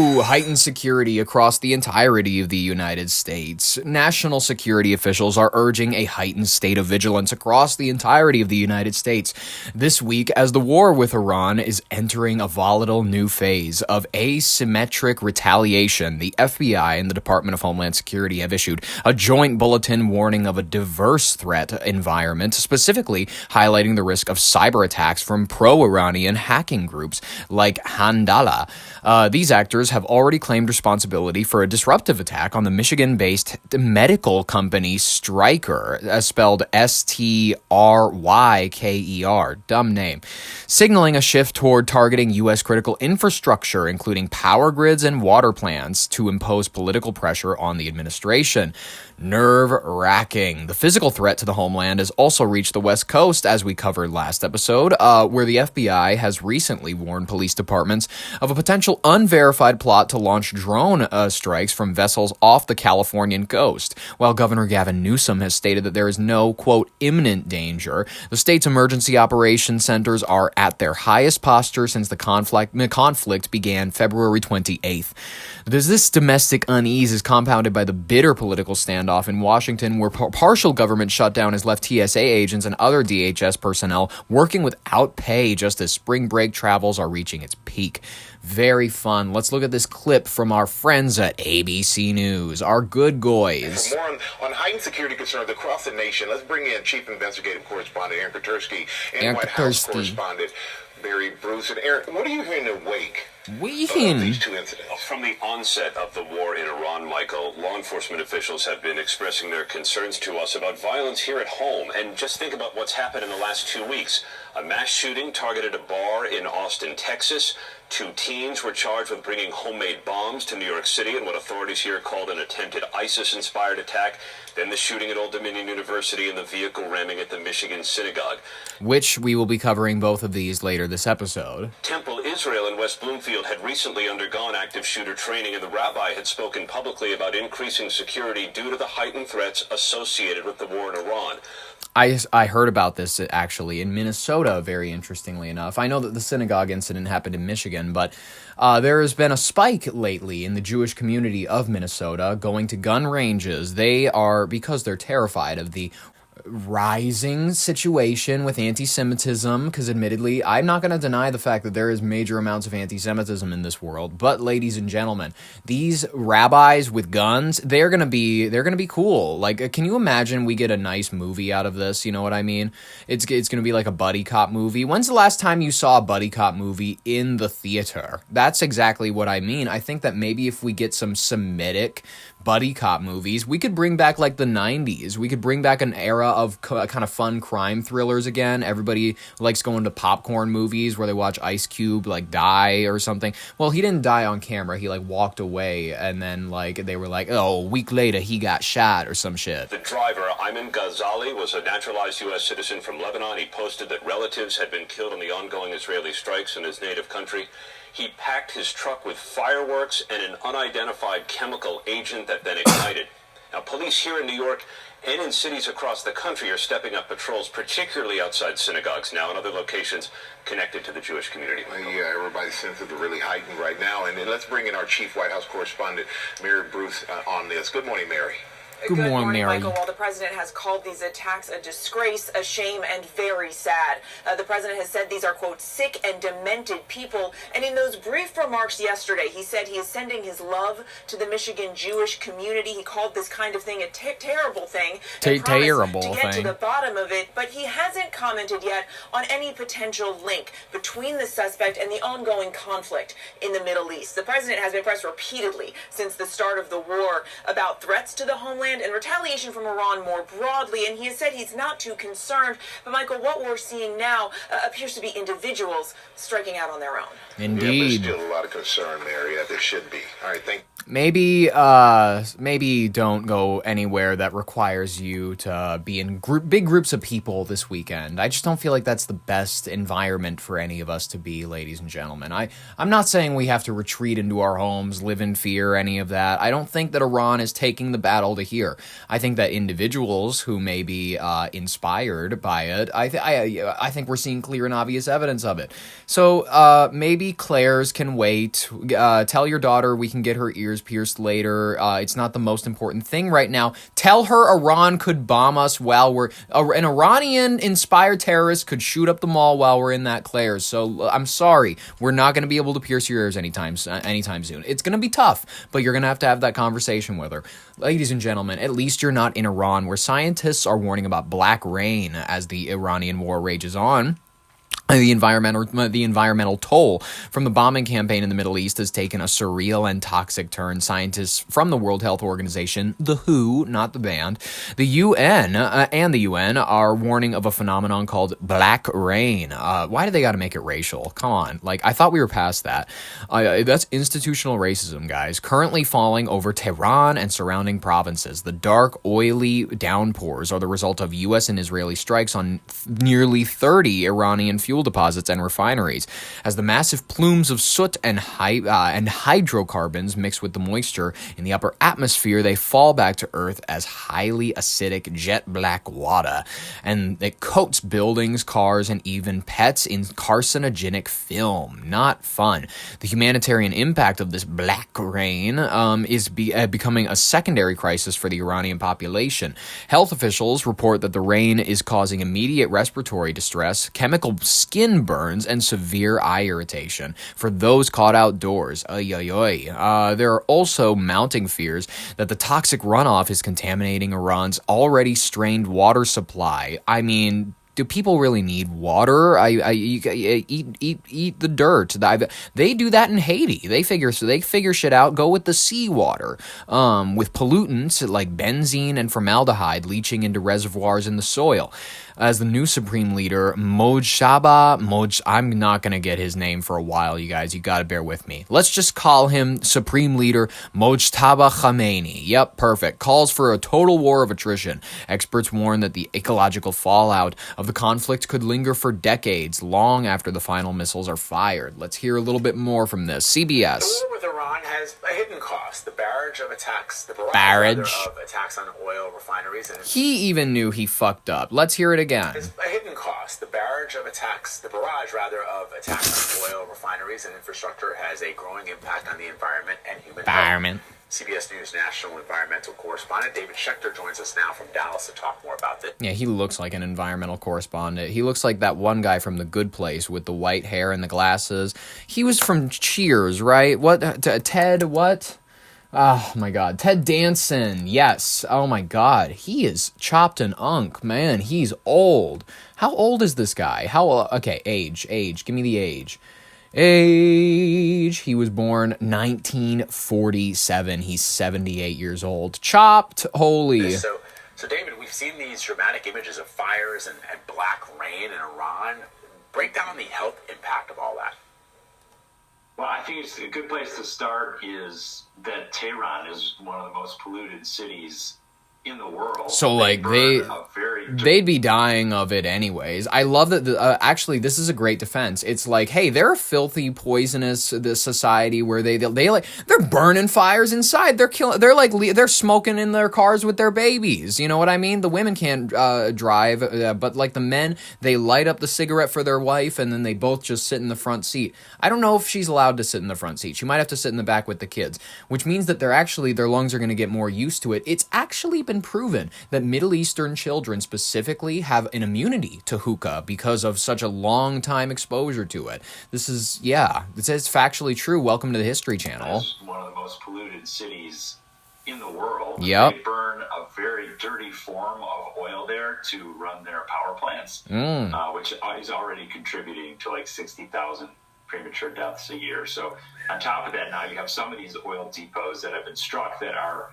Heightened security across the entirety of the United States. National security officials are urging a heightened state of vigilance across the entirety of the United States this week as the war with Iran is entering a volatile new phase of asymmetric retaliation. The FBI and the Department of Homeland Security have issued a joint bulletin warning of a diverse threat environment, specifically highlighting the risk of cyber attacks from pro-Iranian hacking groups like Handala. These actors have already claimed responsibility for a disruptive attack on the Michigan-based medical company Stryker, spelled Stryker, dumb name, signaling a shift toward targeting U.S. critical infrastructure, including power grids and water plants, to impose political pressure on the administration. Nerve-wracking. The physical threat to the homeland has also reached the West Coast, as we covered last episode, where the FBI has recently warned police departments of a potential unverified plot to launch drone strikes from vessels off the Californian coast. While Governor Gavin Newsom has stated that there is no, quote, imminent danger, the state's emergency operations centers are at their highest posture since the conflict began February 28th. This domestic unease is compounded by the bitter political standoff in Washington, where partial government shutdown has left TSA agents and other DHS personnel working without pay just as spring break travels are reaching its peak. Very fun. Let's look at this clip from our friends at ABC News, our good goys. For more on heightened security concerns across the nation, let's bring in Chief Investigative Correspondent Aaron Katersky and White House Correspondent Barry Bruce. And Aaron, what are you hearing in the wake of these two incidents? From the onset of the war in Iran, Michael, law enforcement officials have been expressing their concerns to us about violence here at home. And just think about what's happened in the last 2 weeks. A mass shooting targeted a bar in Austin, Texas. 2 teens were charged with bringing homemade bombs to New York City in what authorities here called an attempted ISIS-inspired attack. Then the shooting at Old Dominion University and the vehicle ramming at the Michigan synagogue. Which we will be covering both of these later this episode. Temple Israel in West Bloomfield had recently undergone active shooter training, and the rabbi had spoken publicly about increasing security due to the heightened threats associated with the war in Iran. I heard about this actually in Minnesota, very interestingly enough. I know that the synagogue incident happened in Michigan, but there has been a spike lately in the Jewish community of Minnesota going to gun ranges. Because they're terrified of the rising situation with anti-Semitism, because admittedly, I'm not going to deny the fact that there is major amounts of anti-Semitism in this world, but ladies and gentlemen, these rabbis with guns, they're going to be cool. Like, can you imagine we get a nice movie out of this? You know what I mean? It's going to be like a buddy cop movie. When's the last time you saw a buddy cop movie in the theater? That's exactly what I mean. I think that maybe if we get some Semitic buddy cop movies, we could bring back like the 90s. We could bring back an era of kind of fun crime thrillers again. Everybody likes going to popcorn movies where they watch Ice Cube like die or something. Well, he didn't die on camera. He like walked away, and then like they were like, oh, a week later he got shot or some shit. The driver, Ayman Ghazali, was a naturalized U.S. citizen from Lebanon. He posted that relatives had been killed in the ongoing Israeli strikes in his native country. He packed his truck with fireworks and an unidentified chemical agent that then ignited. Now, police here in New York and in cities across the country are stepping up patrols, particularly outside synagogues now and other locations connected to the Jewish community. Yeah, everybody's senses are really heightened right now. And let's bring in our Chief White House Correspondent, Mary Bruce, on this. Good morning, Mary. Good morning, Mary. Michael. While the president has called these attacks a disgrace, a shame, and very sad, the president has said these are, quote, sick and demented people. And in those brief remarks yesterday, he said he is sending his love to the Michigan Jewish community. He called this kind of thing a terrible thing. Terrible to get thing. to the bottom of it, but he hasn't commented yet on any potential link between the suspect and the ongoing conflict in the Middle East. The president has been pressed repeatedly since the start of the war about threats to the homeland and retaliation from Iran more broadly, and he has said he's not too concerned. But Michael, what we're seeing now appears to be individuals striking out on their own. Indeed. Yeah, there's still a lot of concern, Mary, that there should be. All right, maybe don't go anywhere that requires you to be in big groups of people this weekend. I just don't feel like that's the best environment for any of us to be, ladies and gentlemen. I'm not saying we have to retreat into our homes, live in fear, any of that. I don't think that Iran is taking the battle to here. I think that individuals who may be inspired by it, I think we're seeing clear and obvious evidence of it. So maybe Claire's can wait. Tell your daughter we can get her ears pierced later. It's not the most important thing right now. Tell her Iran could bomb us while we're... an Iranian-inspired terrorist could shoot up the mall while we're in that Claire's. So I'm sorry. We're not going to be able to pierce your ears anytime soon. It's going to be tough, but you're going to have that conversation with her. Ladies and gentlemen, at least you're not in Iran, where scientists are warning about black rain as the Iranian war rages on. The environmental toll from the bombing campaign in the Middle East has taken a surreal and toxic turn. Scientists from the World Health Organization, the WHO, not the band, the UN, are warning of a phenomenon called black rain. Why do they got to make it racial? Come on. I thought we were past that. That's institutional racism, guys. Currently falling over Tehran and surrounding provinces. The dark, oily downpours are the result of U.S. and Israeli strikes on nearly 30 Iranian fuel deposits and refineries, as the massive plumes of soot and hydrocarbons mix with the moisture in the upper atmosphere. They fall back to Earth as highly acidic jet black water, and it coats buildings, cars, and even pets in carcinogenic film. Not fun. The humanitarian impact of this black rain is becoming a secondary crisis for the Iranian population. Health officials report that the rain is causing immediate respiratory distress, chemical skin burns, and severe eye irritation for those caught outdoors. There are also mounting fears that the toxic runoff is contaminating Iran's already strained water supply. I mean, do people really need water? Eat the dirt. They do that in Haiti. They figure shit out. Go with the seawater, with pollutants like benzene and formaldehyde leaching into reservoirs in the soil. As the new supreme leader, I'm not going to get his name for a while, you guys. You got to bear with me. Let's just call him Supreme Leader Mojtaba Khamenei. Yep, perfect. Calls for a total war of attrition. Experts warn that the ecological fallout of the conflict could linger for decades, long after the final missiles are fired. Let's hear a little bit more from this. CBS. The war with Iran has a hidden cost. The barrage of attacks. The barrage of attacks on oil refineries. He even knew he fucked up. Let's hear it again. It's a hidden cost. The barrage of attacks on oil refineries and infrastructure has a growing impact on the environment and human health. CBS News national environmental correspondent David Schechter joins us now from Dallas to talk more about this. Yeah, he looks like an environmental correspondent. He looks like that one guy from The Good Place with the white hair and the glasses. He was from Cheers, right? What? Ted, what? Oh my god. Ted Danson. Yes. Oh my god. He is chopped and unk, man. He's old. How old is this guy? Okay, age. Give me the age. He was born 1947. He's 78 years old. Chopped. Holy. So David, we've seen these dramatic images of fires and black rain in Iran. Break down the health impact of all that. Well, I think it's a good place to start is that Tehran is one of the most polluted cities in the world. So they'd be dying of it anyways. I love that. Actually, this is a great defense. It's like, hey, they're a filthy, poisonous society where they're burning fires inside. They're smoking in their cars with their babies. You know what I mean? The women can't drive, but like the men, they light up the cigarette for their wife, and then they both just sit in the front seat. I don't know if she's allowed to sit in the front seat. She might have to sit in the back with the kids, which means that their lungs are going to get more used to it. It's actually been proven that Middle Eastern children specifically have an immunity to hookah because of such a long time exposure to it. This is factually true. Welcome to the History Channel. It's one of the most polluted cities in the world. Yep. They burn a very dirty form of oil there to run their power plants, which is already contributing to like 60,000 premature deaths a year. So on top of that, now you have some of these oil depots that have been struck that are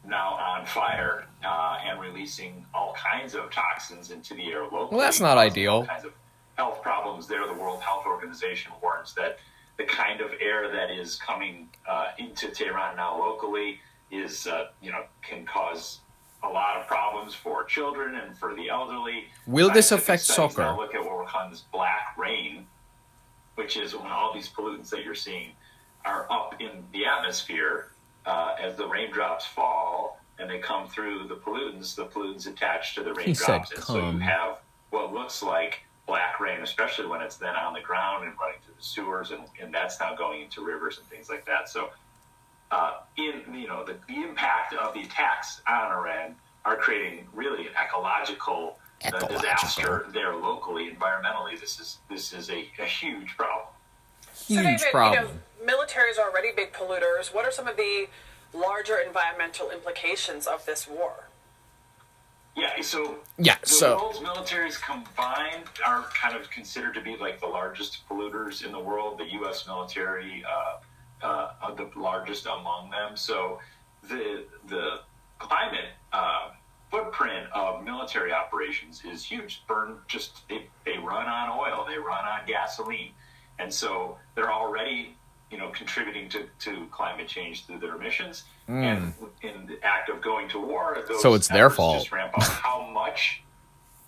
now on fire and releasing all kinds of toxins into the air locally. Well, that's not ideal. All kinds of health problems there. The World Health Organization warns that the kind of air that is coming into Tehran now locally is, can cause a lot of problems for children and for the elderly. Will this affect soccer? Now look at what we're calling this black rain, which is when all these pollutants that you're seeing are up in the atmosphere as the raindrops fall and they come through the pollutants attach to the raindrops. And so you have what looks like black rain, especially when it's then on the ground and running through the sewers, and that's now going into rivers and things like that. So the impact of the attacks on Iran are creating really an ecological disaster there locally. Environmentally, this is a huge problem. Huge problem. Military is already big polluters. What are some of the larger environmental implications of this war? The world's militaries combined are kind of considered to be like the largest polluters in the world. The U.S. military are the largest among them. So the climate footprint of military operations is huge. They run on oil, they run on gasoline, and so they're already contributing to climate change through their emissions. And in the act of going to war, so it's their fault. Just ramp up. How much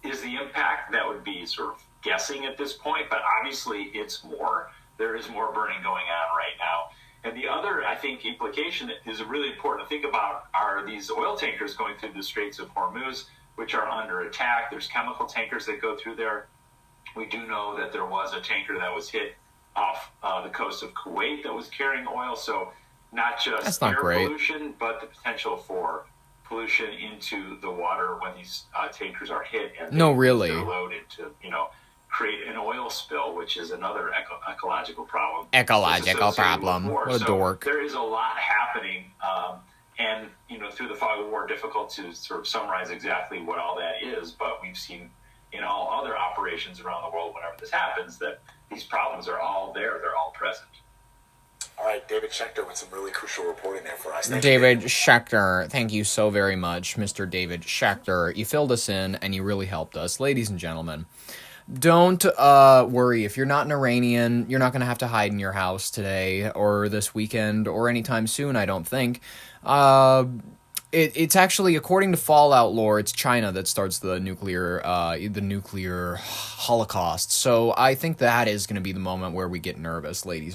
is the impact? That would be sort of guessing at this point, but obviously it's more. There is more burning going on right now. And the other, I think, implication that is really important to think about are these oil tankers going through the Straits of Hormuz, which are under attack. There's chemical tankers that go through there. We do know that there was a tanker that was hit off the coast of Kuwait that was carrying oil. So not just air pollution, but the potential for pollution into the water when these tankers are hit and they're loaded to, create an oil spill, which is another ecological problem. What a dork. There is a lot happening, and through the fog of war, difficult to sort of summarize exactly what all that is. But we've seen in all other operations around the world, whenever this happens, that these problems are all there; they're all present. All right, David Schechter with some really crucial reporting there for us. David Schechter, thank you so very much, Mr. David Schechter. You filled us in, and you really helped us. Ladies and gentlemen, don't worry. If you're not an Iranian, you're not going to have to hide in your house today or this weekend or anytime soon, I don't think. It's actually, according to Fallout lore, it's China that starts the nuclear holocaust. So I think that is going to be the moment where we get nervous, ladies